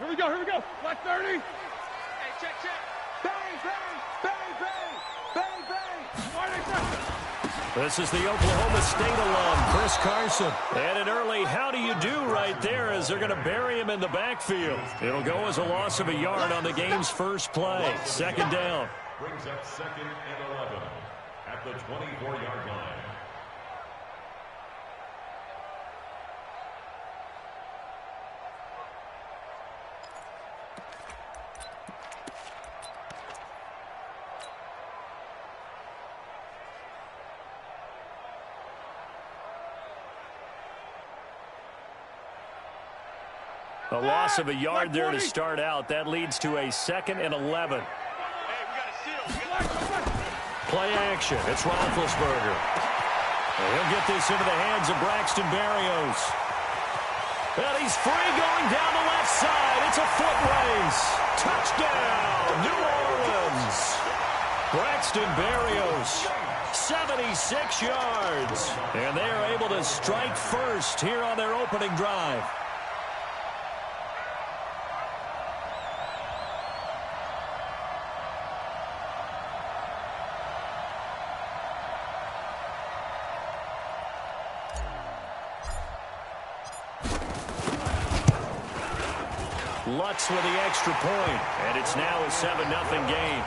Here we go, here we go. Left 30. Hey, check. Bang, bang, bang, bang, bang, bang. This is the Oklahoma State alum, Chris Carson. And an early how do you do right there as they're going to bury him in the backfield. It'll go as a loss of a yard on the game's first play. Second down. Brings up 2nd and 11 at the 24-yard line. A loss of a yard there to start out. That leads to a 2nd and 11. Hey, we got a seal. Play action. It's Roethlisberger. And he'll get this into the hands of Braxton Berrios. And he's free going down the left side. It's a foot race. Touchdown, New Orleans. Braxton Berrios, 76 yards. And they are able to strike first here on their opening drive. Lutz with the extra point, and it's now a 7-0 game.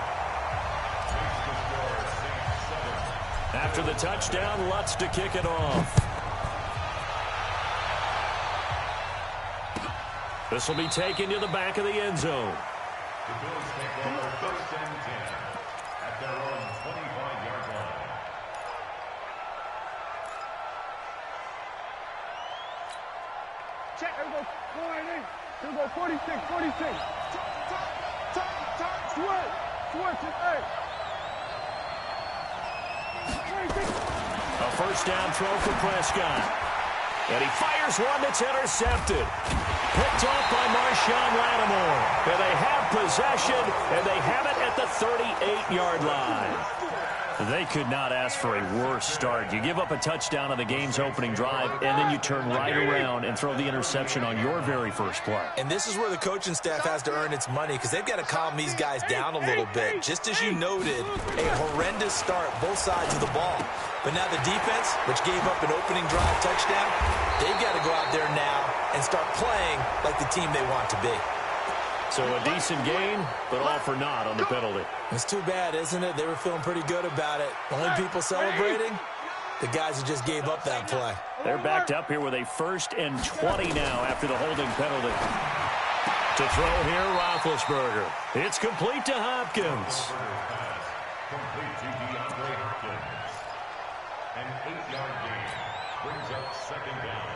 After the touchdown, Lutz to kick it off. This will be taken to the back of the end zone. The Bills take over 1st and 10 at their own 25-yard line. Check, here we go. 480. Here we go, 46. Switch, hey. 46. A first down throw for Prescott. And he fires one that's intercepted. Picked off by Marshawn Lattimore. And they have possession, and they have it at the 38-yard line. They could not ask for a worse start. You give up a touchdown on the game's opening drive, and then you turn right around and throw the interception on your very first play. And this is where the coaching staff has to earn its money because they've got to calm these guys down a little bit. Just as you noted, a horrendous start, both sides of the ball. But now the defense, which gave up an opening drive touchdown, they've got to go out there now and start playing like the team they want to be. So a decent game, but all for naught on the penalty. It's too bad, isn't it? They were feeling pretty good about it. The only people celebrating, the guys who just gave up that play. They're backed up here with a 1st and 20 now after the holding penalty. To throw here, Roethlisberger. It's complete to Hopkins. Complete to DeAndre Hopkins. An 8-yard gain brings up 2nd down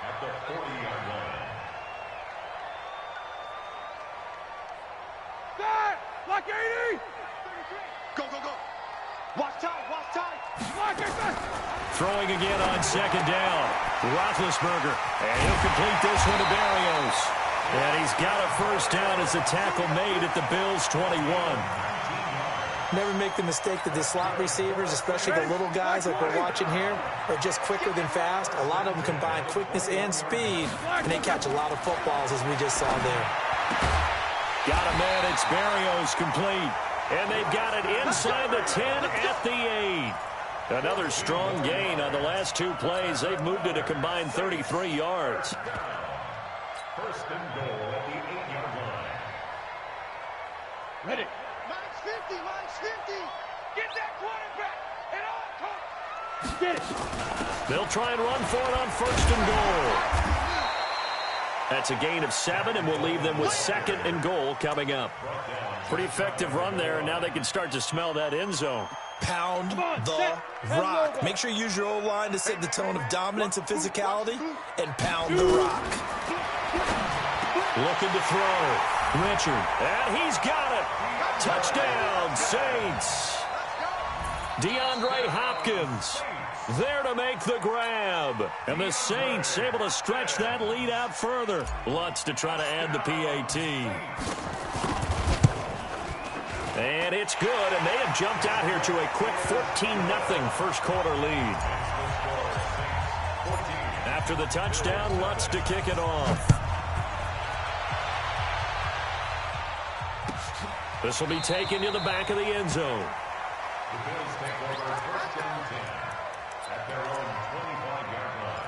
at the 40-yard line. Block 80. Go. Watch tight. Block it. Throwing again on 2nd down. Roethlisberger. And he'll complete this one to Berrios. And he's got a first down as a tackle made at the Bills' 21. Never make the mistake that the slot receivers, especially the little guys like we're watching here, are just quicker than fast. A lot of them combine quickness and speed, and they catch a lot of footballs, as we just saw there. Got a man, it's Berrios complete. And they've got it inside the 10 at the 8. Another strong gain on the last 2 plays. They've moved it a combined 33 yards. 1st and goal at the 8-yard line. Ready. Minus 50. Get that quarterback. And all. Get it. They'll try and run for it on 1st and goal. That's a gain of 7, and we'll leave them with 2nd and goal coming up. Pretty effective run there, and now they can start to smell that end zone. Pound the rock. Make sure you use your O-line to set the tone of dominance and physicality, and pound the rock. Looking to throw. Richard, and he's got it. Touchdown, Saints. DeAndre Hopkins there to make the grab. And the Saints able to stretch that lead out further. Lutz to try to add the PAT. And it's good, and they have jumped out here to a quick 14-0 first quarter lead. After the touchdown, Lutz to kick it off. This will be taken to the back of the end zone. The Bills take over 1st and 10 at their own 25-yard line.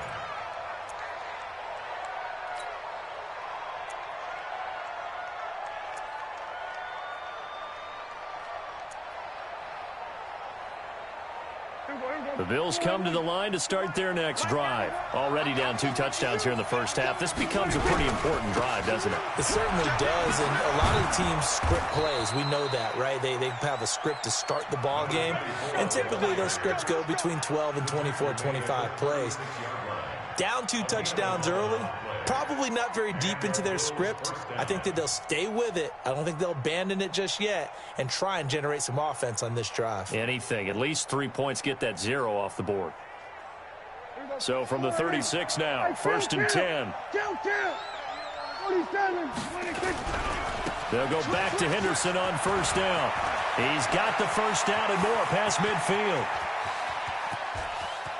The Bills come to the line to start their next drive. Already down 2 touchdowns here in the first half. This becomes a pretty important drive, doesn't it? It certainly does, and a lot of the teams script plays. We know that, right? They have a script to start the ball game, and typically those scripts go between 12 and 24, 25 plays. Down 2 touchdowns early, probably not very deep into their script. I think that they'll stay with it. I don't think they'll abandon it just yet and try and generate some offense on this drive. Anything. At least 3 points, get that 0 off the board. So from the 36 now, 1st and 10. They'll go back to Henderson on 1st down. He's got the 1st down and more past midfield.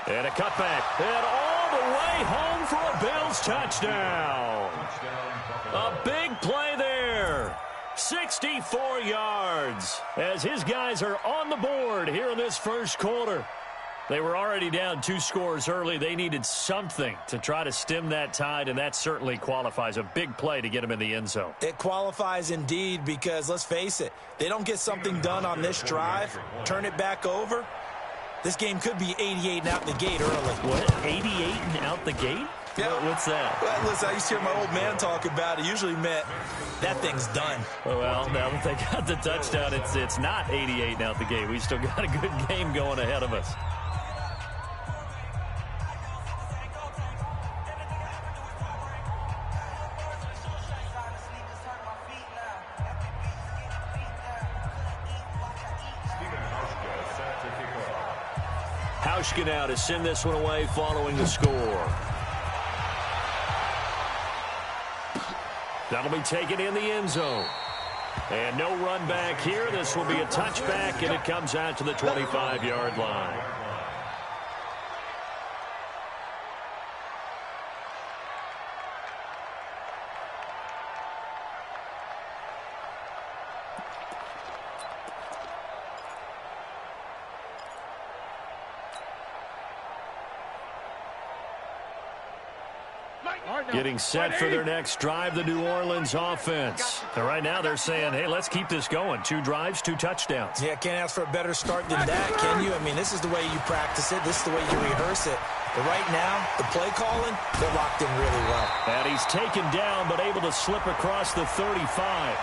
And a cutback. And all the way home for a Bills touchdown. A big play there. 64 yards as his guys are on the board here in this first quarter. They were already down 2 scores early. They needed something to try to stem that tide, and that certainly qualifies. A big play to get them in the end zone. It qualifies indeed because, let's face it, they don't get something done on this drive, turn it back over. This game could be 88 and out the gate early. What? 88 and out the gate? Yeah. What's that? Well, listen, I used to hear my old man talk about it. Usually meant that thing's done. Well, now that they got the touchdown, it's not 88 and out the gate. We still got a good game going ahead of us. Hauschka now to send this one away following the score. That'll be taken in the end zone. And no run back here. This will be a touchback, and it comes out to the 25-yard line. Getting set for their next drive, the New Orleans offense. And right now they're saying, hey, let's keep this going. 2 drives, 2 touchdowns. Yeah, can't ask for a better start than that, can you? I mean, this is the way you practice it. This is the way you rehearse it. But right now, the play calling, they're locked in really well. And he's taken down, but able to slip across the 35.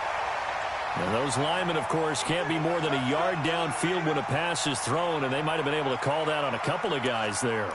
And those linemen, of course, can't be more than a yard downfield when a pass is thrown, and they might have been able to call that on a couple of guys there.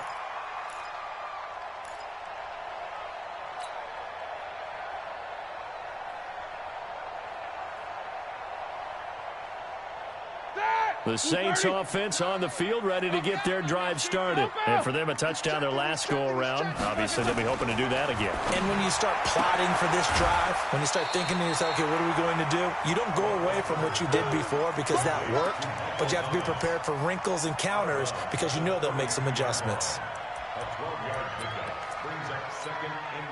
The Saints offense on the field, ready to get their drive started. And for them, a touchdown their last go-around. Obviously, they'll be hoping to do that again. And when you start plotting for this drive, when you start thinking to yourself, okay, what are we going to do? You don't go away from what you did before because that worked, but you have to be prepared for wrinkles and counters because you know they'll make some adjustments. A 12-yard pickup brings up 2nd and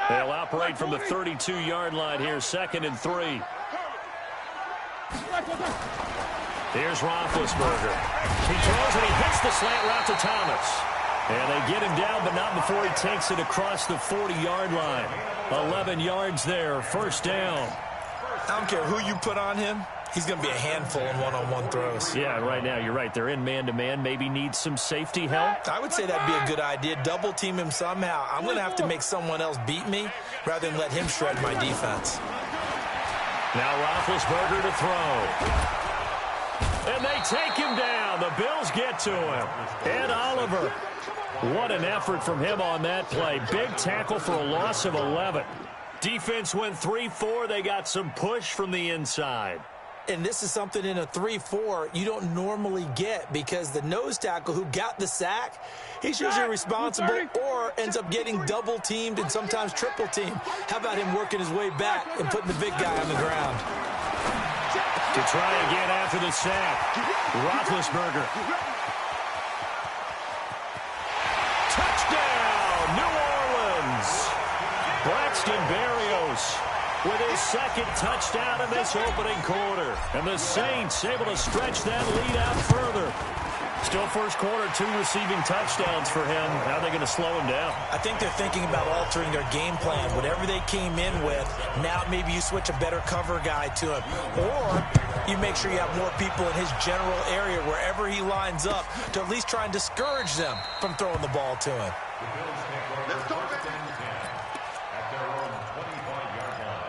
3. They'll operate from the 32-yard line here, 2nd and 3. Here's Roethlisberger. He throws and he hits the slant route to Thomas. And they get him down, but not before he takes it across the 40-yard line. 11 yards there, 1st down. I don't care who you put on him. He's going to be a handful in one-on-one throws. Yeah, right now, you're right. They're in man-to-man. Maybe need some safety help. I would say that'd be a good idea. Double team him somehow. I'm going to have to make someone else beat me rather than let him shred my defense. Now Roethlisberger to throw. And they take him down. The Bills get to him. Ed Oliver. What an effort from him on that play. Big tackle for a loss of 11. Defense went 3-4. They got some push from the inside. And this is something in a 3-4 you don't normally get because the nose tackle who got the sack, he's usually responsible or ends up getting double-teamed and sometimes triple-teamed. How about him working his way back and putting the big guy on the ground? To try again after the sack, Roethlisberger. Touchdown, New Orleans. Braxton Berrios with his second touchdown in this opening quarter. And the Saints able to stretch that lead out further. Still first quarter, 2 receiving touchdowns for him. How are they going to slow him down? I think they're thinking about altering their game plan. Whatever they came in with, now maybe you switch a better cover guy to him. Or you make sure you have more people in his general area wherever he lines up to at least try and discourage them from throwing the ball to him. Let's go, baby. At their own 25-yard line.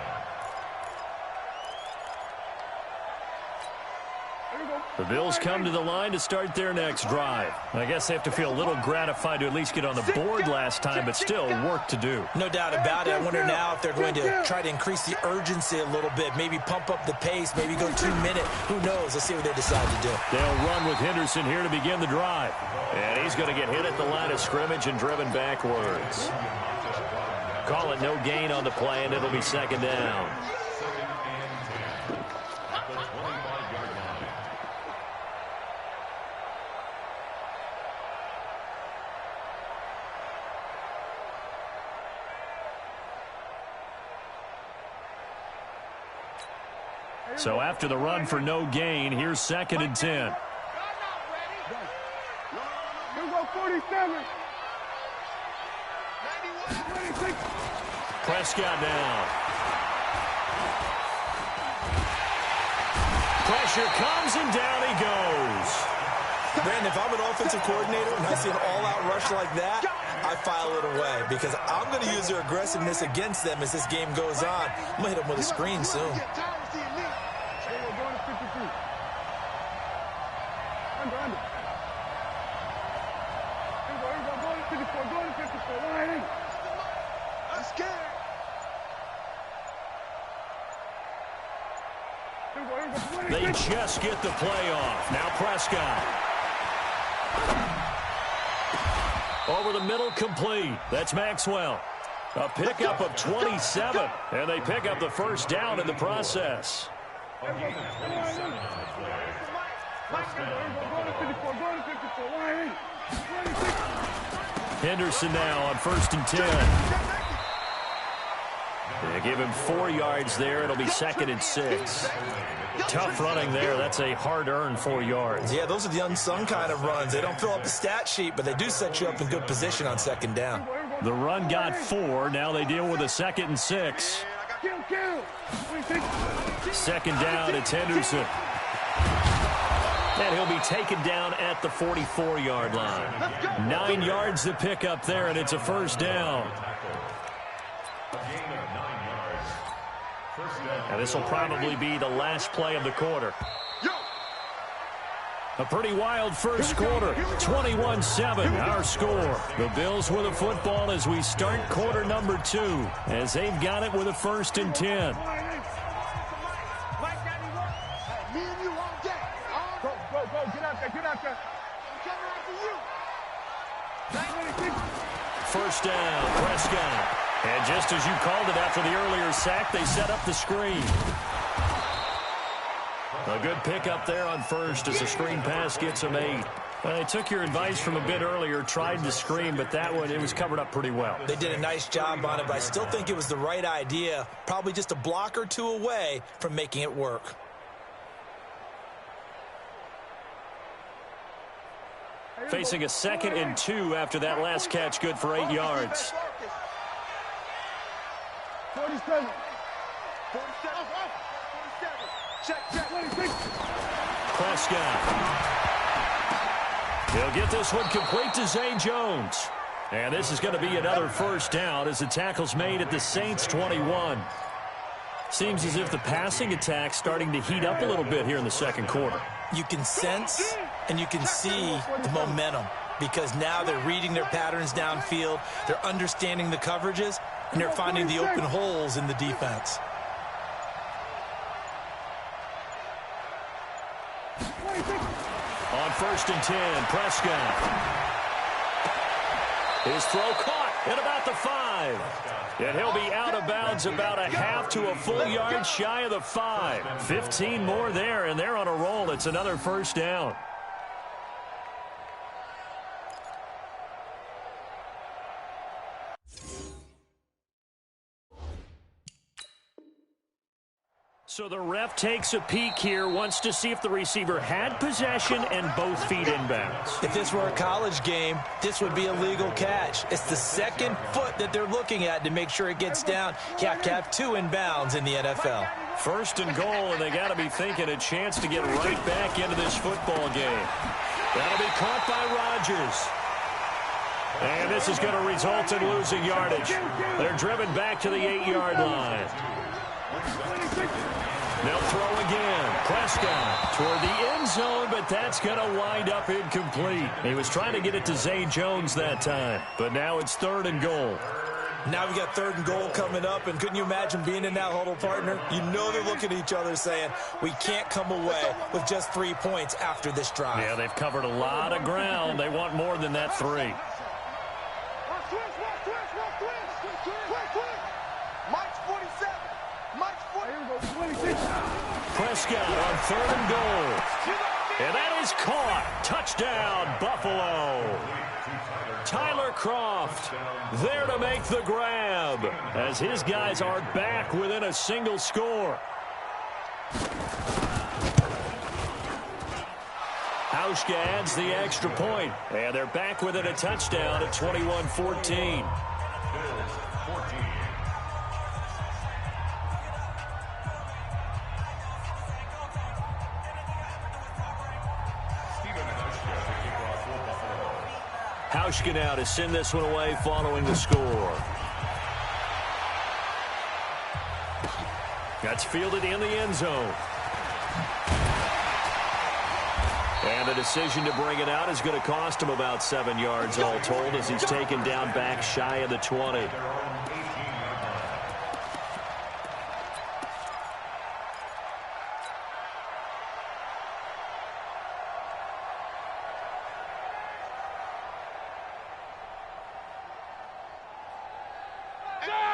The Bills come to the line to start their next drive. I guess they have to feel a little gratified to at least get on the board last time, but still work to do. No doubt about it. I wonder now if they're going to try to increase the urgency a little bit, maybe pump up the pace, maybe go 2 minute. Who knows? Let's see what they decide to do. They'll run with Henderson here to begin the drive. And he's going to get hit at the line of scrimmage and driven backwards. Call it no gain on the play, and it'll be second down. So after the run for no gain, here's second and 10. Here we go, 47. 26. Prescott down. Pressure comes and down he goes. Brandon, if I'm an offensive coordinator and I see an all-out rush like that, I file it away because I'm going to use their aggressiveness against them as this game goes on. I'm going to hit them with a screen soon. Under. Here we go, going to 54, going to 54, line in. I'm scared. Here we go, 26. They just get the play off. Now Prescott. Over the middle, complete. That's Maxwell. A pickup of 27, and they pick up the first down in the process. Henderson now on 1st and 10. They give him 4 yards there. It'll be 2nd and 6. Tough running there. That's a hard-earned 4 yards. Yeah, those are the unsung kind of runs. They don't fill up the stat sheet, but they do set you up in good position on 2nd down. The run got 4. Now they deal with a 2nd and 6. Second down, it's Henderson. And he'll be taken down at the 44-yard line. 9 yards to pick up there, and it's a first down. And this will probably be the last play of the quarter. A pretty wild first quarter. 21-7, our score. The Bills with the football as we start quarter number 2, as they've got it with a 1st and 10. First down, Prescott. And just as you called it after the earlier sack, they set up the screen. A good pickup there on first as the screen pass gets them 8. Well, they took your advice from a bit earlier, tried to screen, but that one, it was covered up pretty well. They did a nice job on it, but I still think it was the right idea. Probably just a block or 2 away from making it work. Facing a 2nd and 2 after that last catch, good for 8 yards. 47. Check. Prescott. He'll get this one complete to Zay Jones. And this is going to be another first down as the tackle's made at the Saints' 21. Seems as if the passing attack's starting to heat up a little bit here in the second quarter. You can sense and you can see the momentum because now they're reading their patterns downfield, they're understanding the coverages, and they're finding the open holes in the defense. On 1st and 10, Prescott. His throw caught at about the 5. And he'll be out of bounds about a half to a full yard shy of the 5. 15 more there, and they're on a roll. It's another first down. So the ref takes a peek here, wants to see if the receiver had possession and both feet inbounds. If this were a college game, this would be a legal catch. It's the second foot that they're looking at to make sure it gets down. You have to have two inbounds in the NFL. First and goal, and they got to be thinking a chance to get right back into this football game. That'll be caught by Rodgers. And this is going to result in losing yardage. They're driven back to the 8-yard line. They'll throw again. Prescott toward the end zone, but that's going to wind up incomplete. He was trying to get it to Zay Jones that time, but now it's 3rd and goal. Now we got 3rd and goal coming up, and couldn't you imagine being in that huddle, partner? You know they're looking at each other saying, we can't come away with just 3 points after this drive. Yeah, they've covered a lot of ground. They want more than that 3. Mike's 47. Mike's 46. Prescott on 3rd and goal. And that is caught. Touchdown, Buffalo. Tyler Kroft there to make the grab as his guys are back within a single score. Hauschka adds the extra point, and they're back within a touchdown at 21-14. Hauschka now to send this one away following the score. That's fielded in the end zone. And the decision to bring it out is going to cost him about 7 yards all told as he's taken down back shy of the 20.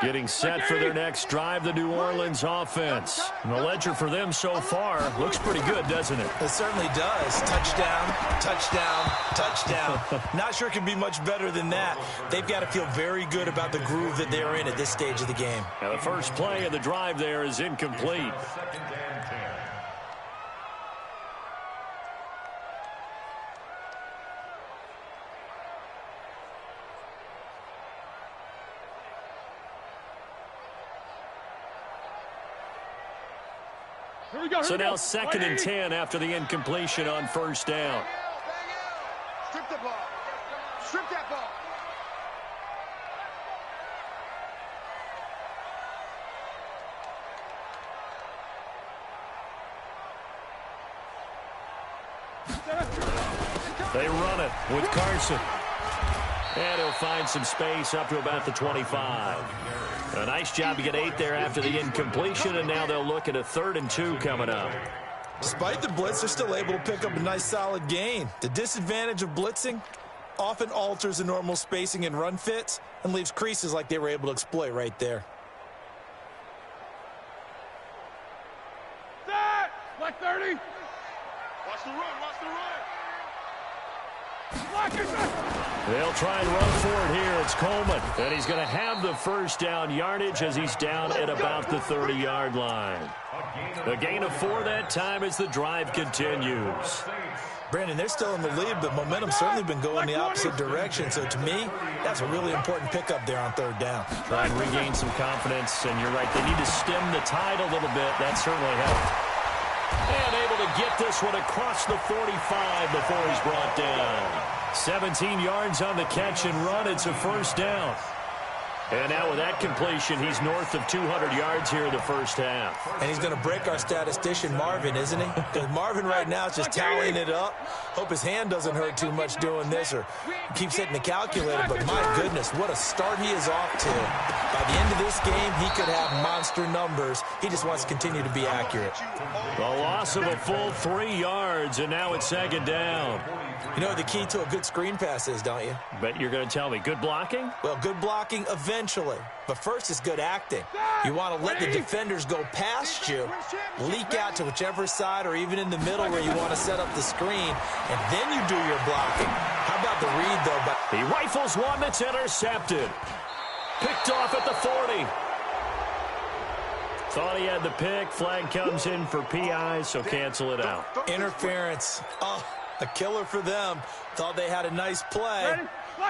Getting set for their next drive, the New Orleans offense. And the ledger for them so far looks pretty good, doesn't it? It certainly does. Touchdown, touchdown, touchdown. Not sure it can be much better than that. They've got to feel very good about the groove that they're in at this stage of the game. Now the first play of the drive there is incomplete. So now 2nd and 10 after the incompletion on 1st down. Strip the ball. Strip that ball. They run it with Carson. And he'll find some space up to about the 25. A nice job to get 8 there after the incompletion, and now they'll look at a 3rd and 2 coming up. Despite the blitz, they're still able to pick up a nice solid gain. The disadvantage of blitzing often alters the normal spacing and run fits and leaves creases like they were able to exploit right there. Set! Black 30! Watch the run. Watch the run. Block it back! They'll try and run for it here. It's Coleman. And he's going to have the first down yardage as he's down at about the 30-yard line. A gain of 4 that time as the drive continues. Brandon, they're still in the lead, but momentum's certainly been going the opposite direction. So to me, that's a really important pickup there on 3rd down. Try and regain some confidence, and you're right. They need to stem the tide a little bit. That certainly helped. And able to get this one across the 45 before he's brought down. 17 yards on the catch and run. It's a 1st down. And now with that completion, he's north of 200 yards here in the first half. And he's going to break our statistician, Marvin, isn't he? Because Marvin right now is just tallying it up. Hope his hand doesn't hurt too much doing this or keeps hitting the calculator. But my goodness, what a start he is off to. By the end of this game, he could have monster numbers. He just wants to continue to be accurate. The loss of a full 3 yards, and now it's 2nd down. You know what the key to a good screen pass is, don't you? Bet you're going to tell me. Good blocking? Well, good blocking eventually. But first is good acting. You want to let the defenders go past you, leak out to whichever side or even in the middle where you want to set up the screen, and then you do your blocking. How about the read, though? He rifles one that's intercepted. Picked off at the 40. Thought he had the pick. Flag comes in for PI, so cancel it out. Interference. Oh, a killer for them. Thought they had a nice play.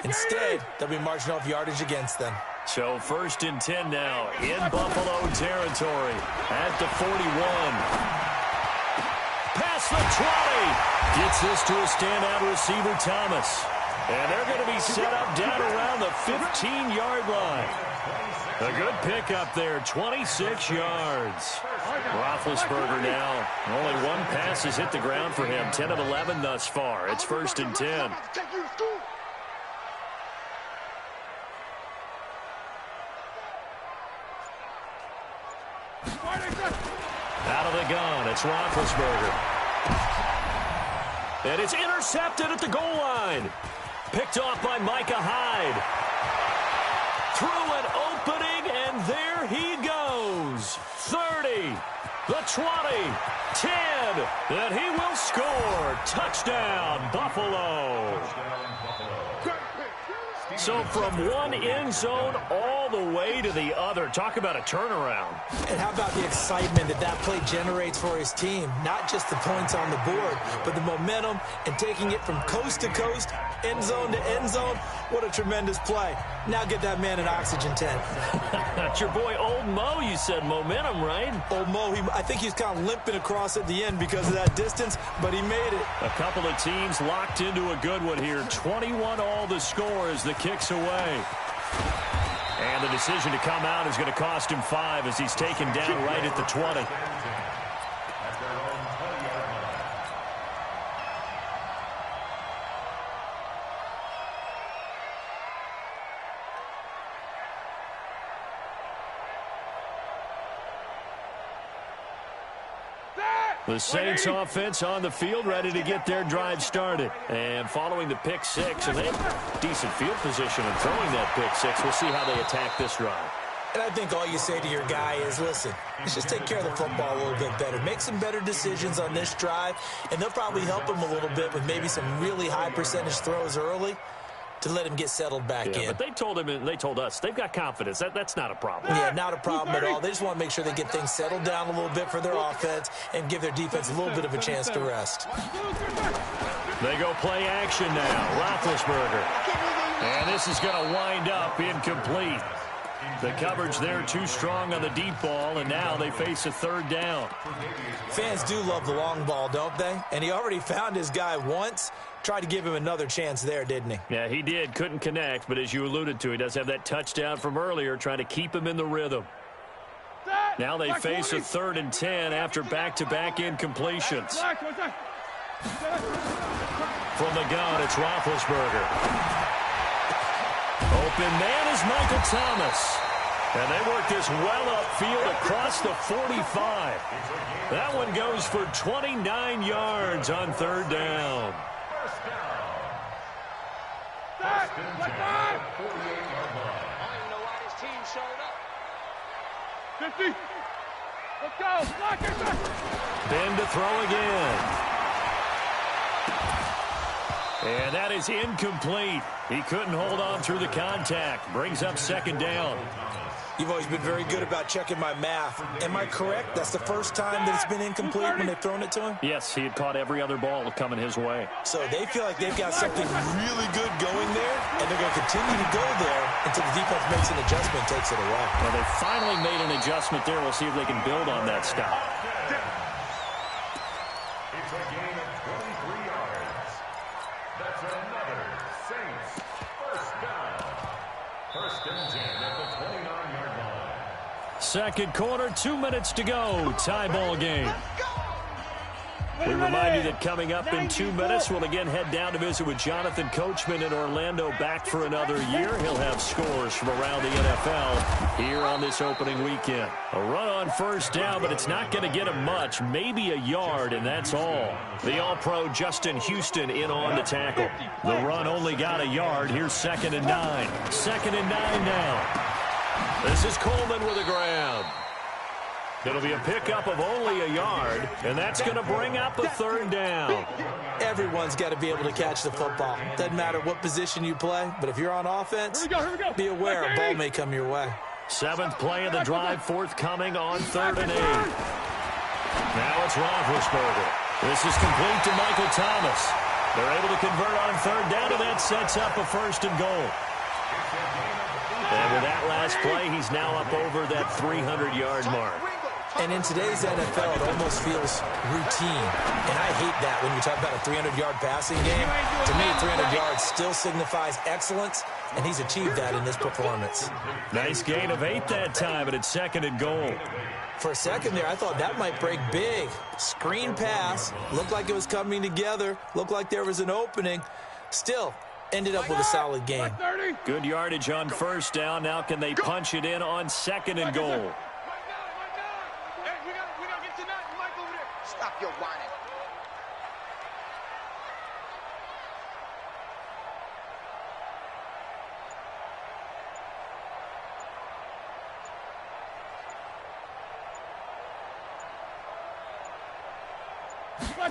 Instead, they'll be marching off yardage against them. So 1st and 10 now in Buffalo territory at the 41. Past the 20. Gets this to a standout receiver, Thomas. And they're going to be set up down around the 15-yard line. A good pick up there, 26 yards. Roethlisberger now. Only one pass has hit the ground for him, 10 of 11 thus far. It's 1st and 10. Out of the gun, it's Roethlisberger. And it's intercepted at the goal line. Picked off by Micah Hyde. Through an opening, and there he goes. 30, the 20, 10, and he will score. Touchdown, Buffalo. So from one end zone all the way to the other. Talk about a turnaround. And how about the excitement that play generates for his team? Not just the points on the board, but the momentum and taking it from coast to coast, end zone to end zone. What a tremendous play. Now get that man an oxygen tent. That's your boy Old Mo, you said. Momentum, right? Old Mo, I think he's kind of limping across at the end because of that distance, but he made it. A couple of teams locked into a good one here. 21 all the score as the kicks away. And the decision to come out is going to cost him 5 as he's taken down right at the 20. The Saints offense on the field, ready to get their drive started. And following the pick 6, and they have decent field position in throwing that pick 6. We'll see how they attack this drive. And I think all you say to your guy is, listen, let's just take care of the football a little bit better. Make some better decisions on this drive, and they'll probably help him a little bit with maybe some really high percentage throws early to let him get settled back in. But they told him, and they told us, they've got confidence. That's not a problem. Yeah, not a problem at all. They just want to make sure they get things settled down a little bit for their offense and give their defense a little bit of a chance to rest. They go play action now. Roethlisberger. And this is going to wind up incomplete. The coverage there too strong on the deep ball, and now they face a 3rd down. Fans do love the long ball, don't they? And he already found his guy once. Tried to give him another chance there, didn't he? Yeah, he did. Couldn't connect, but as you alluded to, he does have that touchdown from earlier, trying to keep him in the rhythm. Now they face a 3rd and 10 after back-to-back incompletions. From the gun, it's Roethlisberger. Open man is Michael Thomas. And they work this well upfield across the 45. That one goes for 29 yards on 3rd down. 50. Let's go. Block it. Ben to throw again. And that is incomplete. He couldn't hold on through the contact. Brings up 2nd down. You've always been very good about checking my math. Am I correct? That's the first time that it's been incomplete when they've thrown it to him? Yes, he had caught every other ball coming his way. So they feel like they've got something really good going there, and they're going to continue to go there until the defense makes an adjustment and takes it away. Well, they finally made an adjustment there. We'll see if they can build on that stop. It's a gain of 23 yards. That's another Saints 1st down. 1st and 10 at the 29-yard line. 2nd quarter, 2 minutes to go. Tie ball game. We remind you that coming up in 2 minutes, we'll again head down to visit with Jonathan Coachman in Orlando, back for another year. He'll have scores from around the NFL here on this opening weekend. A run on 1st down, but it's not going to get him much, maybe a yard, and that's all. The All-Pro Justin Houston in on the tackle. The run only got a yard. Here's 2nd and 9. 2nd and 9 now. This is Coleman with a grab. It'll be a pickup of only a yard, and that's going to bring up a 3rd down. Everyone's got to be able to catch the football. Doesn't matter what position you play, but if you're on offense, be aware a ball may come your way. Seventh play of the drive forthcoming on 3rd and 8. Now it's Roethlisberger. This is complete to Michael Thomas. They're able to convert on 3rd down, and that sets up a 1st and goal. And with that last play, he's now up over that 300-yard mark. And in today's NFL, it almost feels routine. And I hate that when you talk about a 300-yard passing game. To me, 300 yards still signifies excellence, and he's achieved that in this performance. Nice gain of 8 that time, and it's 2nd and goal. For a second there, I thought that might break big. Screen pass. Looked like it was coming together. Looked like there was an opening. Still, ended up with a solid game. Good yardage on 1st down. Now can they punch it in on 2nd and goal? Stop your whining.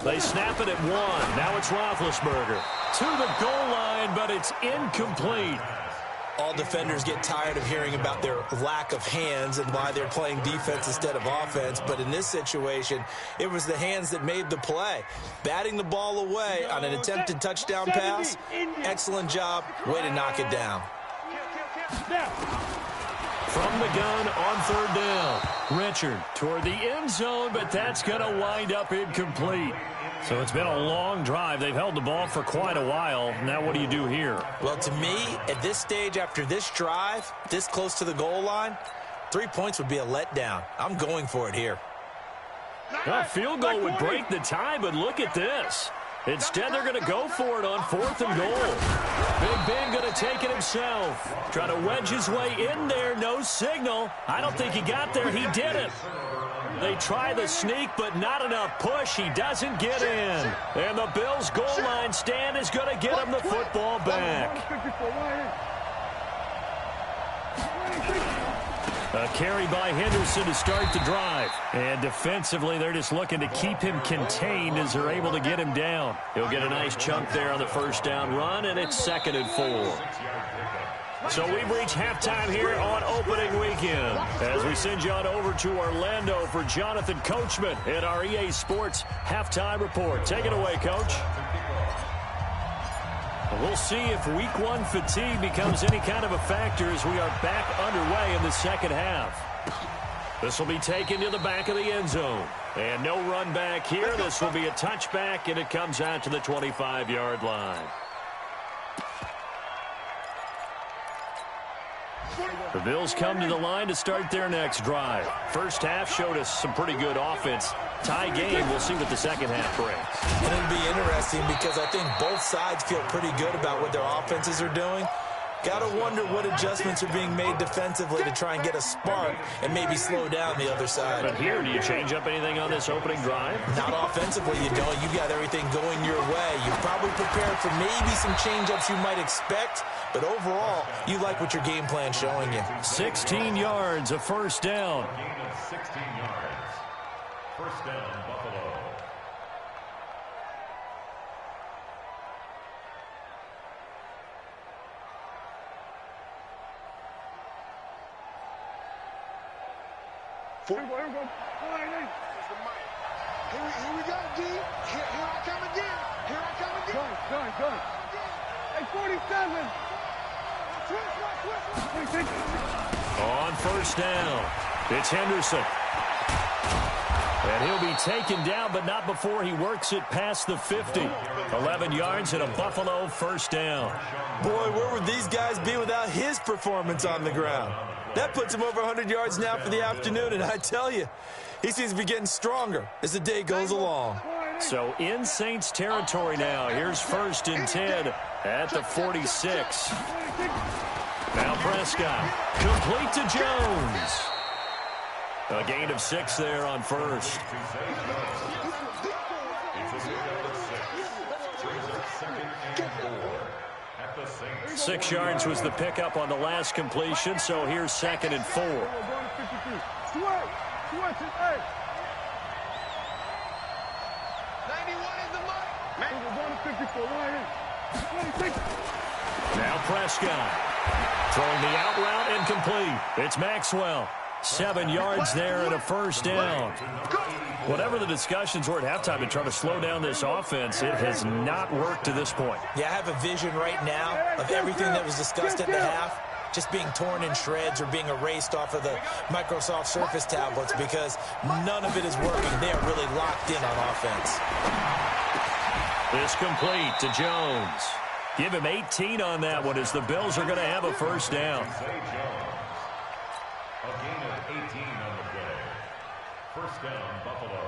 They snap it at 1. Now it's Roethlisberger. To the goal line, but it's incomplete. All defenders get tired of hearing about their lack of hands and why they're playing defense instead of offense. But in this situation, it was the hands that made the play. Batting the ball away on an attempted touchdown pass. Excellent job. Way to knock it down. From the gun on 3rd down. Richard toward the end zone, but that's going to wind up incomplete. So it's been a long drive. They've held the ball for quite a while. Now what do you do here? Well, to me, at this stage after this drive, this close to the goal line, 3 points would be a letdown. I'm going for it here. A field goal would break the tie, but look at this. Instead, they're going to go for it on 4th and goal. Big Ben going to take it himself. Trying to wedge his way in there. No signal. I don't think he got there. He did it. They try the sneak, but not enough push. He doesn't get in. And the Bills' goal line stand is going to get him the football back. A carry by Henderson to start the drive. And defensively, they're just looking to keep him contained as they're able to get him down. He'll get a nice chunk there on the 1st down run, and it's 2nd and 4. So we've reached halftime here on opening weekend as we send you on over to Orlando for Jonathan Coachman in our EA Sports Halftime Report. Take it away, Coach. We'll see if Week 1 fatigue becomes any kind of a factor as we are back underway in the 2nd half. This will be taken to the back of the end zone. And no run back here. This will be a touchback, and it comes out to the 25-yard line. The Bills come to the line to start their next drive. First half showed us some pretty good offense. Tie game, we'll see what the second half brings. And it'll be interesting because I think both sides feel pretty good about what their offenses are doing. Got to wonder what adjustments are being made defensively to try and get a spark and maybe slow down the other side. But here, do you change up anything on this opening drive? Not offensively, you don't. You got everything going your way. You're probably prepared for maybe some change-ups you might expect, but overall, you like what your game plan's showing you. 16 yards, a 1st down. Gain of 16 yards. 1st down, Buffalo. Here we go. Here we go, D. Here I come again. Here I come again. Go. Hey, 47. Switch. On 1st down, it's Henderson. And he'll be taken down, but not before he works it past the 50. 11 yards and a Buffalo 1st down. Boy, where would these guys be without his performance on the ground? That puts him over 100 yards now for the afternoon, and I tell you, he seems to be getting stronger as the day goes along. So in Saints territory now. Here's 1st and 10 at the 46. Now Prescott, complete to Jones. A gain of 6 there on 1st. 6 yards was the pickup on the last completion, so here's 2nd and 4. 91 is the mark. Now Prescott Throwing the out route incomplete. It's Maxwell. 7 yards there and a first down. Whatever the discussions were at halftime to try to slow down this offense, it has not worked to this point. Yeah, I have a vision right now of everything that was discussed at the half just being torn in shreds or being erased off of the Microsoft Surface tablets because none of it is working. They are really locked in on offense. This complete to Jones. Give him 18 on that one as the Bills are going to have a first down. A gain of 18 on the play. First down, Buffalo.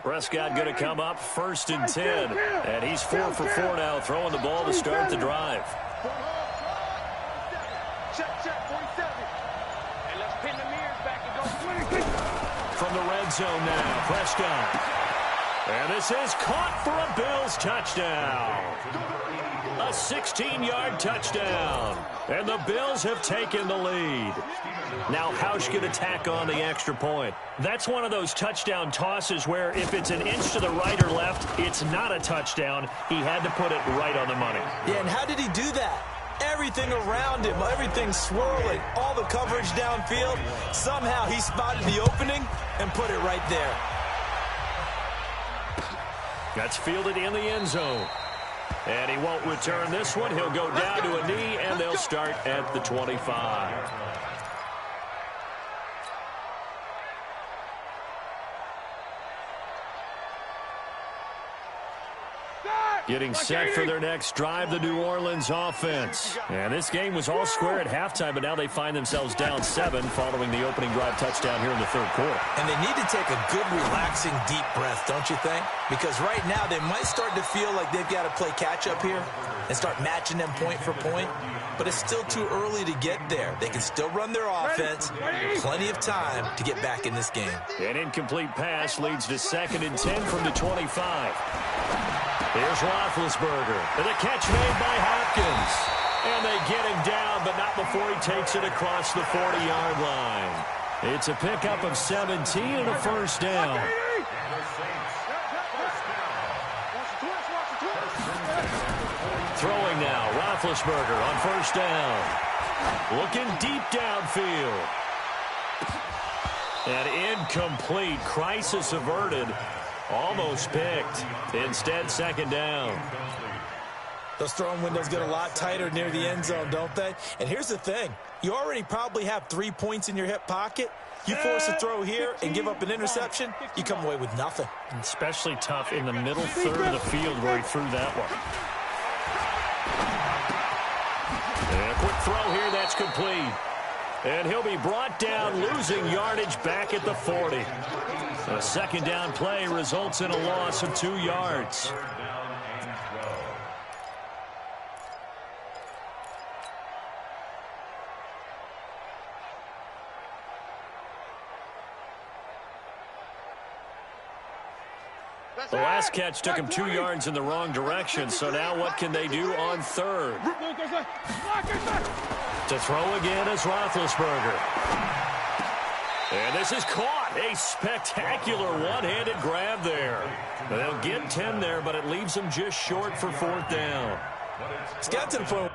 Prescott going to come up first and 10. And he's 4 for 4 now, throwing the ball to start the drive. Check, 47. And let's pin the mirrors back and go 20. From the red zone now, Prescott. And this is caught for a Bills touchdown. A 16-yard touchdown. And the Bills have taken the lead. Now Hausch can attack on the extra point. That's one of those touchdown tosses where if it's an inch to the right or left, it's not a touchdown. He had to put it right on the money. Yeah, and how did he do that? Everything around him, everything swirling, all the coverage downfield. Somehow he spotted the opening and put it right there. That's fielded in the end zone. And he won't return this one. He'll go down to a knee, and they'll start at the 25. Getting set for their next drive, the New Orleans offense. And this game was all square at halftime, but now they find themselves down 7 following the opening drive touchdown here in the third quarter. And they need to take a good, relaxing, deep breath, don't you think? Because right now they might start to feel like they've got to play catch-up here and start matching them point for point. But it's still too early to get there. They can still run their offense. Plenty of time to get back in this game. An incomplete pass leads to 2nd and 10 from the 25. Here's Roethlisberger. And the catch made by Hopkins. And they get him down, but not before he takes it across the 40-yard line. It's a pickup of 17 and a first down. Throwing now, Roethlisberger on first down. Looking deep downfield. And incomplete. Crisis averted. Almost picked. Instead, 2nd down. Those throwing windows get a lot tighter near the end zone, don't they? And here's the thing. You already probably have 3 points in your hip pocket. You force a throw here and give up an interception, you come away with nothing. Especially tough in the middle third of the field where he threw that one. And a quick throw here, that's complete. And he'll be brought down, losing yardage back at the 40. A 2nd down play results in a loss of 2 yards. The last catch took him 2 yards in the wrong direction, so now what can they do on 3rd? To throw again is Roethlisberger. And this is caught. A spectacular one-handed grab there. They'll get 10 there, but it leaves them just short for 4th down. It's got to the point.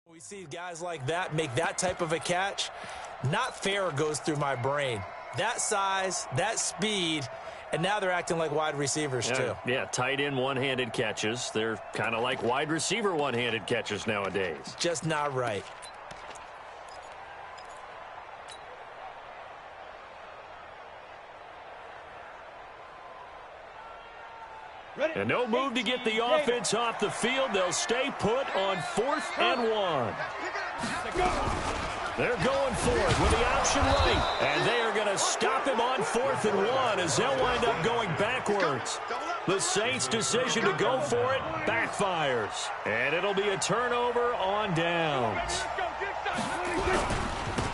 We see guys like that make that type of a catch. Not fair goes through my brain. That size, that speed, and now they're acting like wide receivers too. Yeah, tight end one-handed catches. They're kind of like wide receiver one-handed catches nowadays. Just not right. And no move to get the offense off the field. They'll stay put on 4th and 1. They're going for it with the option right. And they are going to stop him on 4th and 1 as they'll wind up going backwards. The Saints' decision to go for it backfires. And it'll be a turnover on downs.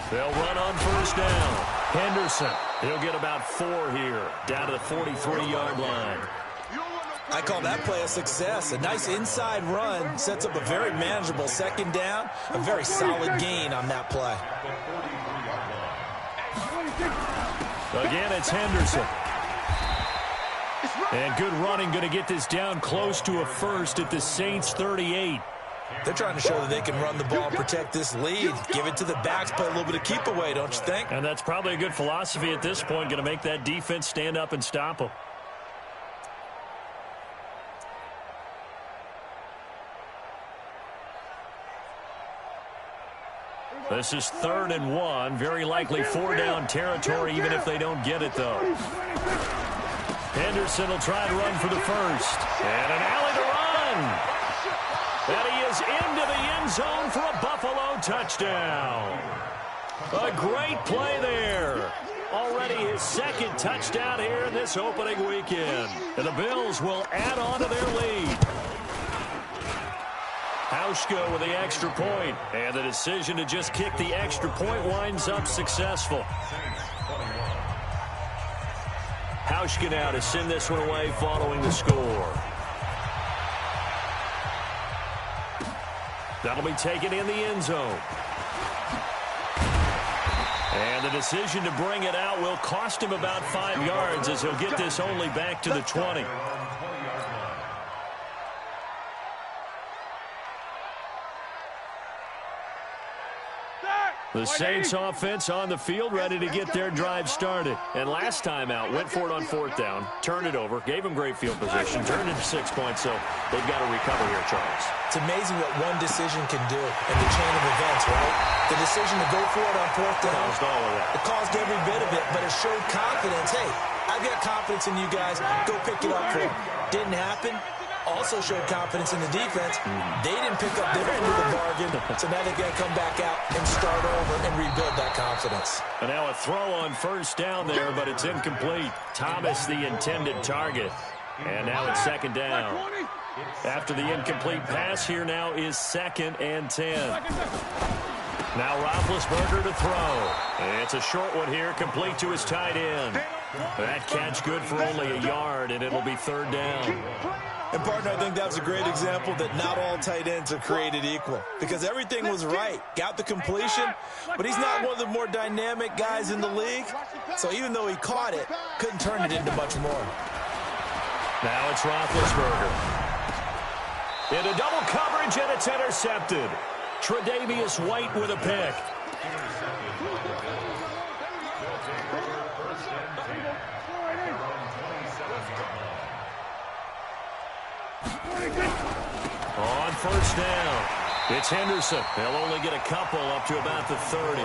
They'll run on 1st down. Henderson, he'll get about 4 here, down to the 43-yard line. I call that play a success. A nice inside run sets up a very manageable 2nd down. A very solid gain on that play. Again, it's Henderson. And good running, going to get this down close to a first at the Saints' 38. They're trying to show that they can run the ball and protect this lead. Give it to the backs, play a little bit of keep away, don't you think? And that's probably a good philosophy at this point, going to make that defense stand up and stop them. This is 3rd and 1. Very likely 4-down territory, even if they don't get it, though. Henderson will try to run for the first. And an alley to run. And he is into the end zone for a Buffalo touchdown. A great play there. Already his 2nd touchdown here in this opening weekend. And the Bills will add on to their lead. Hauschka with the extra point, and the decision to just kick the extra point winds up successful. Hauschka now to send this one away following the score. That'll be taken in the end zone. And the decision to bring it out will cost him about 5 yards as he'll get this only back to the 20. The Saints offense on the field, ready to get their drive started. And last time out, went for it on 4th down, turned it over, gave them great field position, turned it to 6 points, so they've got to recover here, Charles. It's amazing what one decision can do in the chain of events, right? The decision to go for it on 4th down. Caused all of that. It caused every bit of it, but it showed confidence. Hey, I've got confidence in you guys. Go pick it up for it. Didn't happen. Also showed confidence in the defense. They didn't pick up their end of the bargain, so now they've got to come back out and start over and rebuild that confidence. And now a throw on 1st down there, but it's incomplete. Thomas, the intended target. And now it's 2nd down. After the incomplete pass, here now is 2nd and 10. Now Roethlisberger to throw. It's a short one here, complete to his tight end. That catch good for only a yard, and it'll be 3rd down. And, partner, I think that's a great example that not all tight ends are created equal. Because everything was right. Got the completion, but he's not one of the more dynamic guys in the league. So even though he caught it, couldn't turn it into much more. Now it's Roethlisberger. Into double coverage, and it's intercepted. Tre'Davious White with a pick. On 1st down, it's Henderson. They'll only get a couple up to about the 30.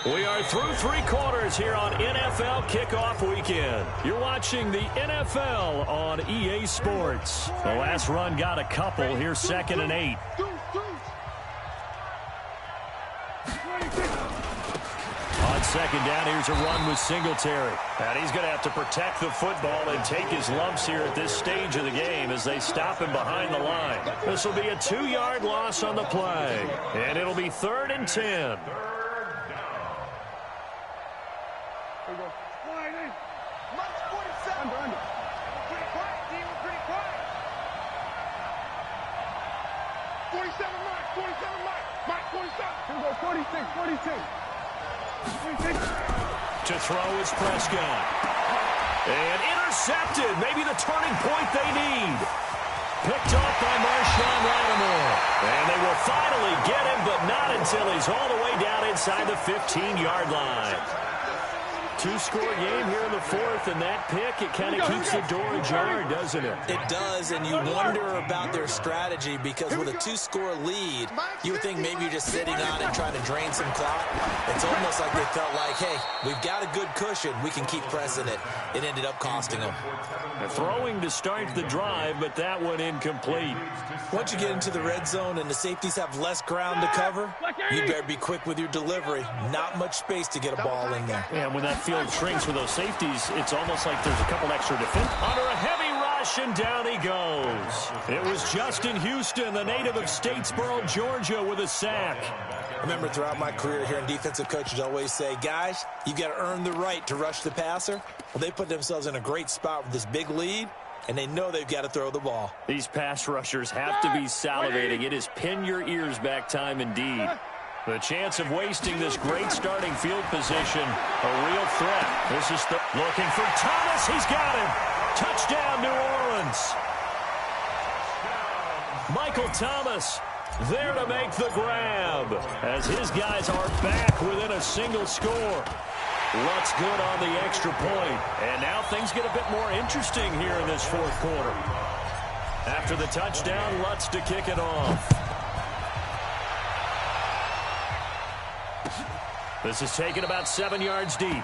We are through 3 quarters here on NFL Kickoff Weekend. You're watching the NFL on EA Sports. The last run got a couple. Here's 2nd and 8. On 2nd down, here's a run with Singletary. And he's going to have to protect the football and take his lumps here at this stage of the game as they stop him behind the line. This will be a 2-yard loss on the play. And it'll be 3rd and 10. To throw is Prescott. And intercepted. Maybe the turning point they need. Picked off by Marshawn Lattimore. And they will finally get him, but not until he's all the way down inside the 15-yard line. two-score game here in the fourth, and that pick, it kind of keeps the door ajar, doesn't it? It does, and you wonder about their strategy because with a two-score lead, you would think maybe you're just sitting on it trying to drain some clock. It's almost like they felt like, hey, we've got a good cushion. We can keep pressing it. It ended up costing them. Throwing to start the drive, but that one incomplete. Once you get into the red zone and the safeties have less ground to cover, you better be quick with your delivery. Not much space to get a ball in there. And when that field shrinks with those safeties, it's almost like there's a couple extra defenders. Under a heavy rush, and down he goes. It was Justin Houston, the native of Statesboro, Georgia, with a sack. Remember, throughout my career here in defensive coaches always say, guys, you got to earn the right to rush the passer. Well, they put themselves in a great spot with this big lead, and they know they've got to throw the ball. These pass rushers have to be salivating. It is pin your ears back time indeed. The chance of wasting this great starting field position, a real threat. This is looking for Thomas. He's got him. Touchdown, New Orleans. Michael Thomas there to make the grab as his guys are back within a single score. Lutz good on the extra point. And now things get a bit more interesting here in this fourth quarter. After the touchdown, Lutz to kick it off. This is taken about 7 yards deep.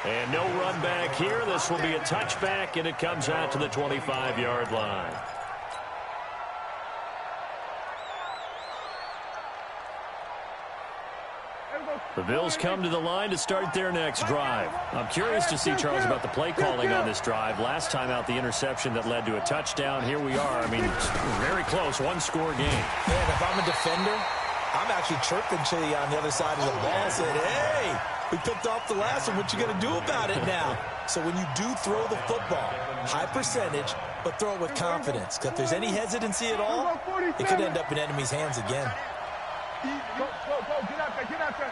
And no run back here. This will be a touchback, and it comes out to the 25-yard line. The Bills come to the line to start their next drive. I'm curious to see, Charles, about the play calling on this drive. Last time out, the interception that led to a touchdown. Here we are. I mean, very close, one-score game. Man, if I'm a defender, I'm actually chirping to you on the other side of the ball, saying, hey, we picked off the last one. What you going to do about it now? So when you do throw the football, high percentage, but throw it with confidence. Because if there's any hesitancy at all, it could end up in enemy's hands again. Go, get out there.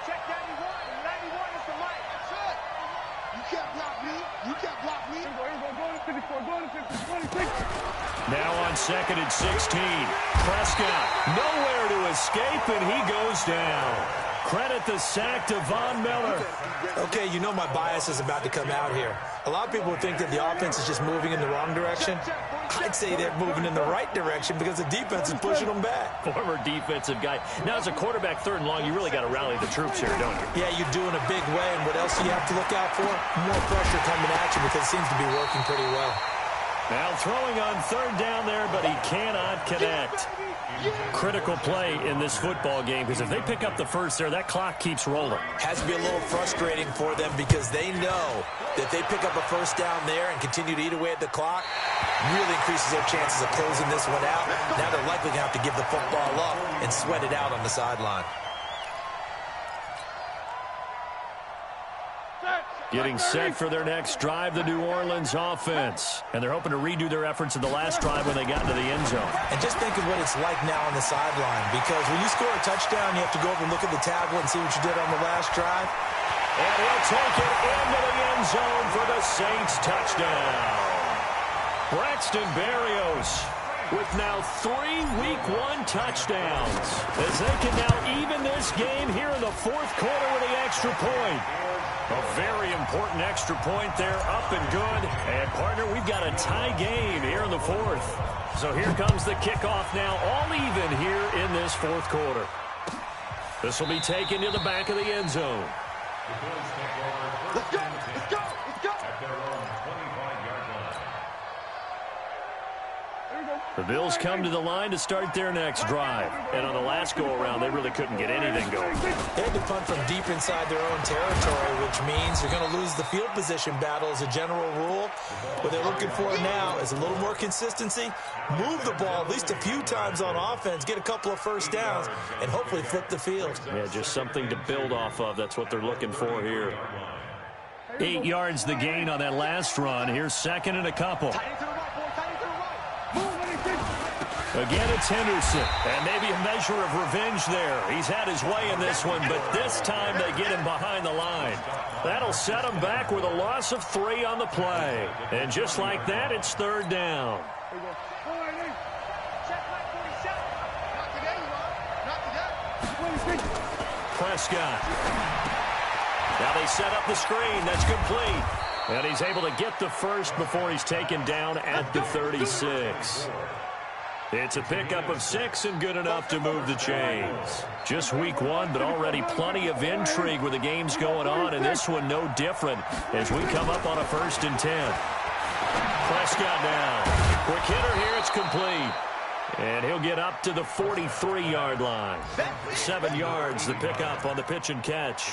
Check 91. 91 is the mic. That's it. You can't block me. You can't block me. Go to 54. Go to 56. Now on 2nd and 16. Prescott nowhere to escape, and he goes down. Credit the sack to Von Miller. Okay, you know my bias is about to come out here. A lot of people think that the offense is just moving in the wrong direction. I'd say they're moving in the right direction because the defense is pushing them back. Former defensive guy. Now, as a quarterback, 3rd and long, you really got to rally the troops here, don't you? Yeah, you do in a big way. And what else do you have to look out for? More pressure coming at you because it seems to be working pretty well. Now throwing on 3rd down there, but he cannot connect. Critical play in this football game because if they pick up the first there, that clock keeps rolling. Has to be a little frustrating for them because they know that they pick up a first down there and continue to eat away at the clock, really increases their chances of closing this one out. Now they're likely going to have to give the football up and sweat it out on the sideline. Getting set for their next drive, the New Orleans offense. And they're hoping to redo their efforts in the last drive when they got into the end zone. And just think of what it's like now on the sideline, because when you score a touchdown, you have to go over and look at the tablet and see what you did on the last drive. And he'll take it into the end zone for the Saints touchdown. Braxton Berrios with now 3 Week 1 touchdowns as they can now even this game here in the fourth quarter with the extra point. A very important extra point there, up and good. And, partner, we've got a tie game here in the fourth. So here comes the kickoff now, all even here in this fourth quarter. This will be taken to the back of the end zone. Let's go. At their own 25-yard line. The Bills come to the line to start their next drive. And on the last go-around, they really couldn't get anything going. They had to punt from deep inside their own territory, which means they're going to lose the field position battle as a general rule. What they're looking for now is a little more consistency, move the ball at least a few times on offense, get a couple of first downs, and hopefully flip the field. Yeah, just something to build off of. That's what they're looking for here. 8 yards the gain on that last run. Here's 2nd and a couple. Again, it's Henderson, and maybe a measure of revenge there. He's had his way in this one, but this time they get him behind the line. That'll set him back with a loss of 3 on the play. And just like that, it's 3rd down. Prescott. Now they set up the screen. That's complete. And he's able to get the first before he's taken down at the 36. It's a pickup of 6 and good enough to move the chains. Just week 1, but already plenty of intrigue with the games going on, and this one no different as we come up on a 1st and 10. Prescott now. Quick hitter here. It's complete. And he'll get up to the 43-yard line. 7 yards, the pickup on the pitch and catch.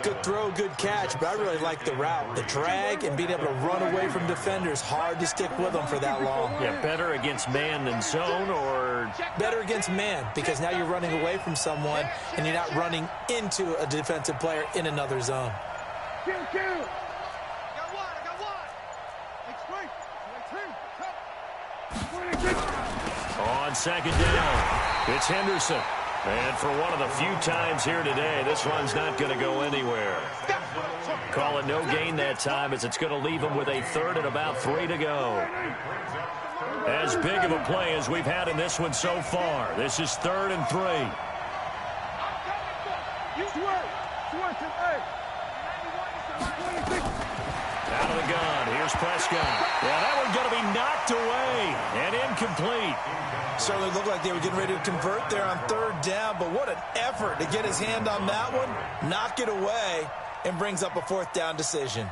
Good throw, good catch, but I really like the route. The drag and being able to run away from defenders. Hard to stick with them for that long. Yeah, better against man than zone, or better against man, because now you're running away from someone and you're not running into a defensive player in another zone. Kill. I got one. Explain. on 2nd down, it's Henderson. And for one of the few times here today, this run's not going to go anywhere. Call it no gain that time, as it's going to leave him with a 3rd and about 3 to go. As big of a play as we've had in this one so far. This is 3rd and 3. Out of the gun. Here's Prescott. Yeah, that one's going to be knocked away and incomplete. Certainly looked like they were getting ready to convert there on 3rd down, but what an effort to get his hand on that one, knock it away, and brings up a 4th down decision.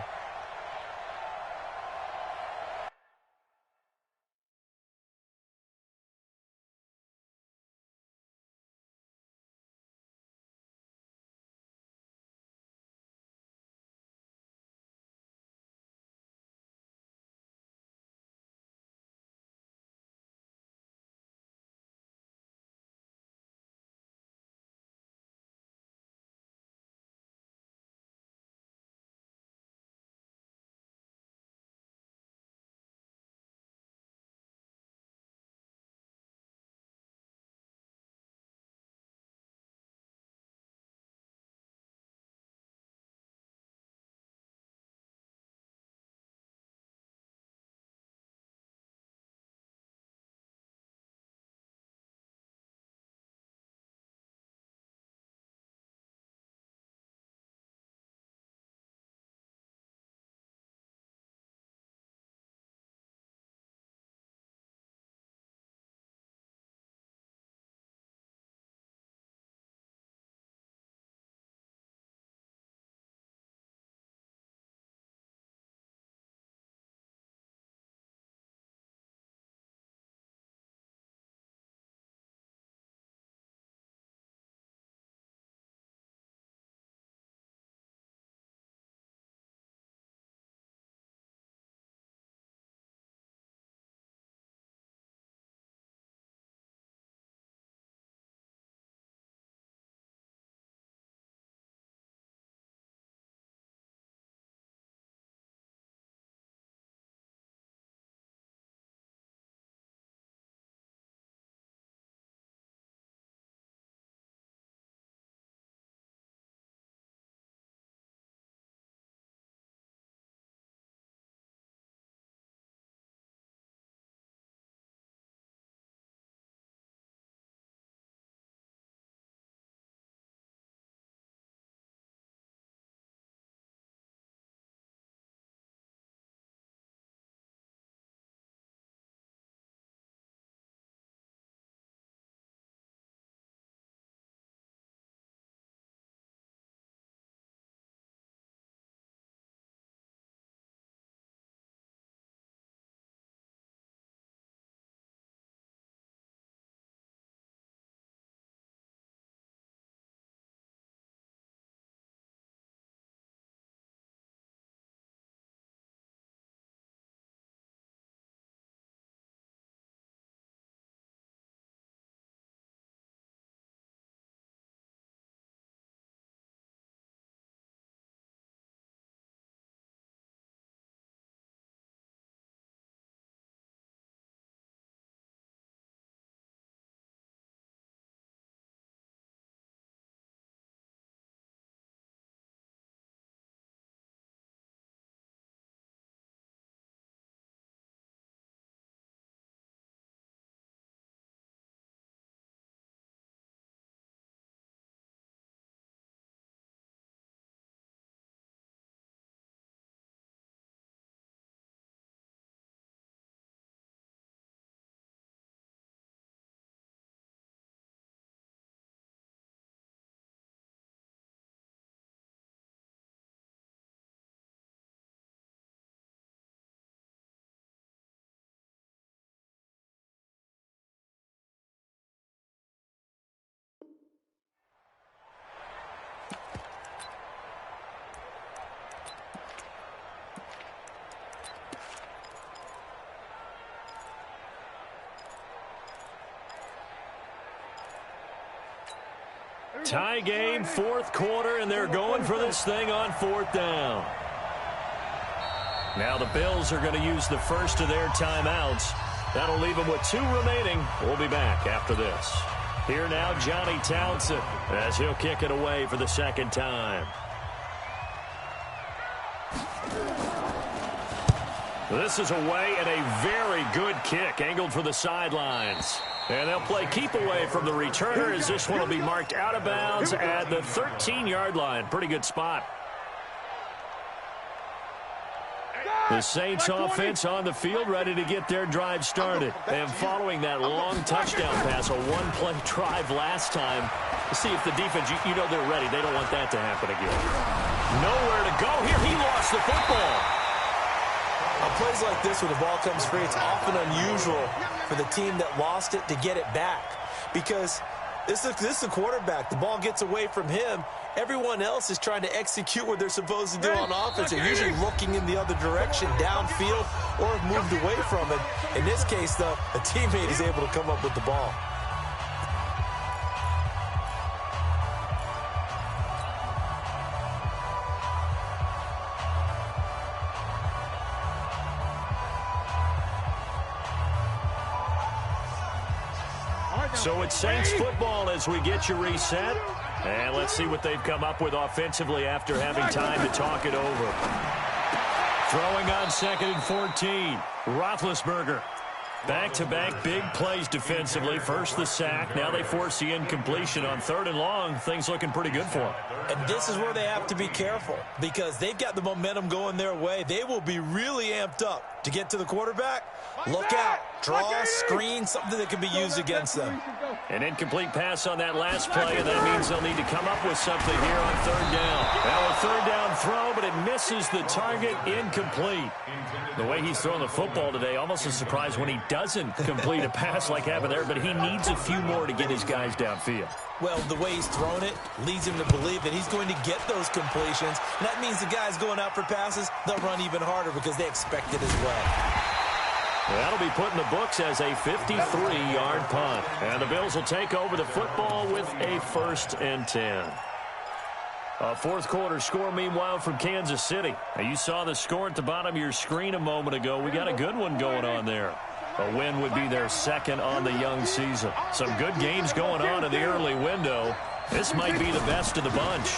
Tie game, fourth quarter, and they're going for this thing on fourth down. Now the Bills are going to use the first of their timeouts. That'll leave them with 2 remaining. We'll be back after this. Here now, Johnny Townsend, as he'll kick it away for the second time. This is away and a very good kick, angled for the sidelines. And they'll play keep away from the returner as this one will be marked out of bounds at the 13-yard line. Pretty good spot. The Saints offense on the field, ready to get their drive started. And following that long touchdown pass, a one-play drive last time, to see if the defense, you know they're ready. They don't want that to happen again. Nowhere to go here. He lost the football. On plays like this where the ball comes free, it's often unusual for the team that lost it to get it back. Because this is a quarterback. The ball gets away from him. Everyone else is trying to execute what they're supposed to do on offense. They're usually looking in the other direction, downfield, or have moved away from it. In this case, though, a teammate is able to come up with the ball. So it's Saints football as we get you reset. And let's see what they've come up with offensively after having time to talk it over. Throwing on 2nd and 14. Roethlisberger. Back-to-back big plays defensively. First the sack. Now they force the incompletion on 3rd and long. Things looking pretty good for them. And this is where they have to be careful because they've got the momentum going their way. They will be really amped up to get to the quarterback. Look out. Draw, screen, something that can be used against them. An incomplete pass on that last play, and that means they'll need to come up with something here on 3rd down. Now a 3rd down throw, but it misses the target, incomplete. The way he's throwing the football today, almost a surprise when he doesn't complete a pass like happened there, but he needs a few more to get his guys downfield. Well, the way he's thrown it leads him to believe that he's going to get those completions. And that means the guys going out for passes, they'll run even harder because they expect it as well. That'll be put in the books as a 53-yard punt. And the Bills will take over the football with a 1st and 10. A fourth quarter score, meanwhile, from Kansas City. Now, you saw the score at the bottom of your screen a moment ago. We got a good one going on there. A win would be their 2nd on the young season. Some good games going on in the early window. This might be the best of the bunch.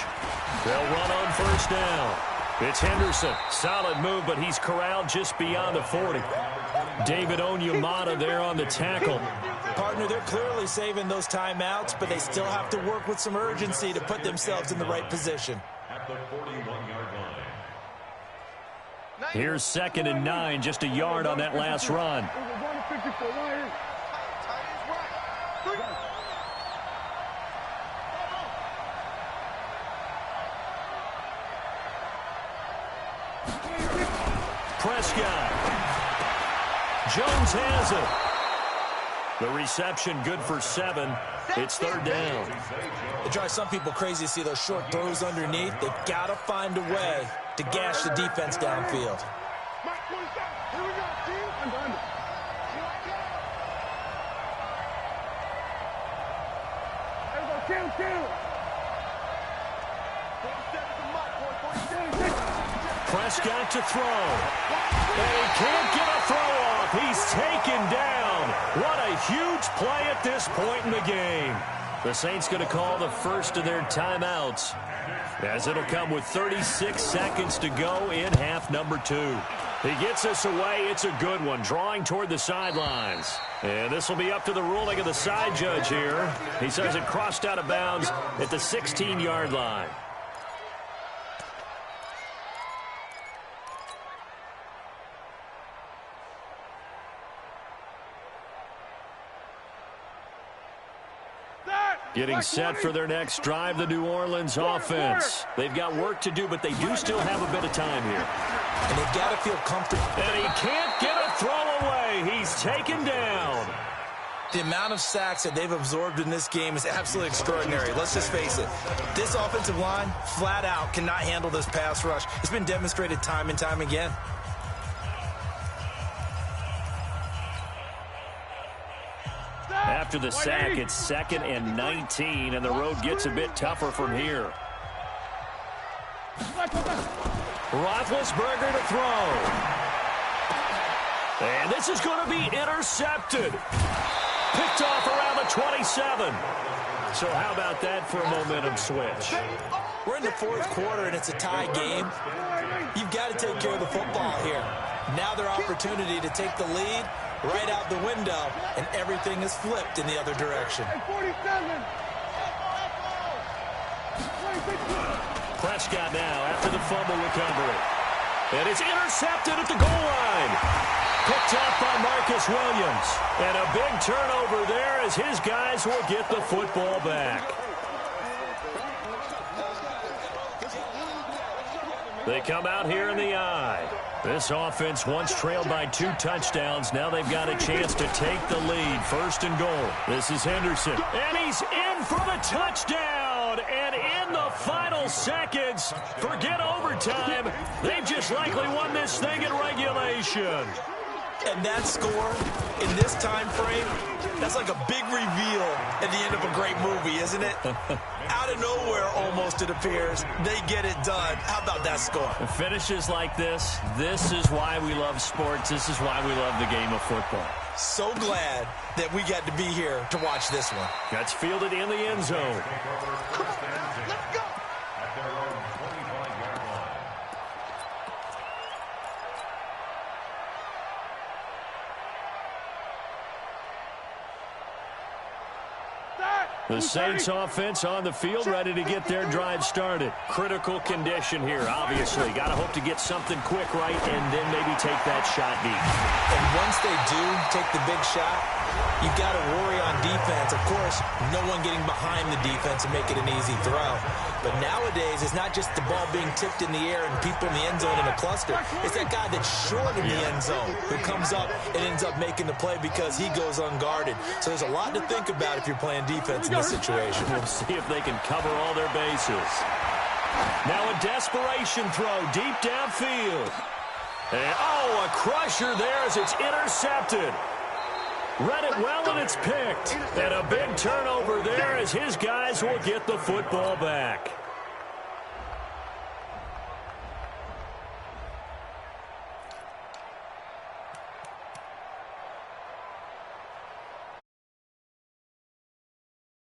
They'll run on 1st down. It's Henderson. Solid move, but he's corralled just beyond the 40. David Onyemata there on the tackle. Partner, they're clearly saving those timeouts, but they still have to work with some urgency to put themselves in the right position. At the 41-yard line. Here's 2nd and 9, just a yard on that last run. Prescott. Jones has it. The reception good for 7. It's 3rd down. It drives some people crazy to see those short throws underneath. They've got to find a way to gash the defense downfield. Prescott to throw. And he can't get a throw off. He's taken down. What a huge play at this point in the game. The Saints going to call the first of their timeouts, as it'll come with 36 seconds to go in half number 2. He gets us away. It's a good one, drawing toward the sidelines. And this will be up to the ruling of the side judge here. He says it crossed out of bounds at the 16-yard line. Getting set for their next drive, the New Orleans offense. They've got work to do, but they do still have a bit of time here. And they've got to feel comfortable. And he can't get a throw away. He's taken down. The amount of sacks that they've absorbed in this game is absolutely extraordinary. Let's just face it. This offensive line, flat out, cannot handle this pass rush. It's been demonstrated time and time again. After the sack, it's 2nd and 19, and the road gets a bit tougher from here. Roethlisberger to throw. And this is going to be intercepted. Picked off around the 27. So how about that for a momentum switch? We're in the 4th quarter, and it's a tie game. You've got to take care of the football here. Now their opportunity to take the lead right out the window, and everything is flipped in the other direction. Prescott now after the fumble recovery. And it's intercepted at the goal line. Picked off by Marcus Williams. And a big turnover there as his guys will get the football back. They come out here in the eye. This offense once trailed by 2 touchdowns. Now they've got a chance to take the lead. 1st and goal. This is Henderson. And he's in for the touchdown. And in the final seconds, forget overtime. They've just likely won this thing in regulation. And that score in this time frame, that's like a big reveal at the end of a great movie, isn't it? Out of nowhere, almost, it appears, they get it done. How about that score? Finishes like this is why we love sports. This is why we love the game of football. So glad that we got to be here to watch this one. Gets fielded in the end zone. Let's go. At their own 25-yard line. The Saints offense on the field, ready to get their drive started. Critical condition here, obviously. Got to hope to get something quick right and then maybe take that shot deep. And once they do take the big shot, you got to worry on defense. Of course, no one getting behind the defense and make it an easy throw. But nowadays, it's not just the ball being tipped in the air and people in the end zone in a cluster. It's that guy that's short in the end zone who comes up and ends up making the play because he goes unguarded. So there's a lot to think about if you're playing defense in this situation. We'll see if they can cover all their bases. Now a desperation throw deep downfield. And, oh, a crusher there as it's intercepted. Read it well, and it's picked. And a big turnover there as his guys will get the football back.